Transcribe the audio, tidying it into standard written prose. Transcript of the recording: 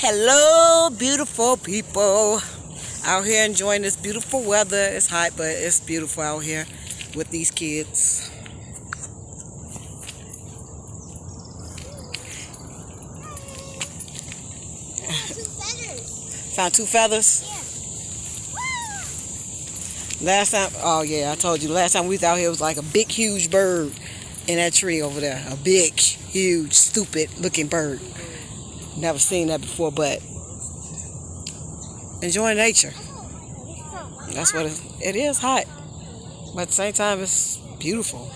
Hello, beautiful people. Out here enjoying this beautiful weather. It's hot, but it's beautiful out here with these kids. Found two feathers? Yeah. Last time, oh yeah, I told you, last time we was out here, it was like a big, huge bird in that tree over there. A big, huge, stupid looking bird. Never seen that before, but enjoying nature. That's what it is hot, but at the same time, it's beautiful.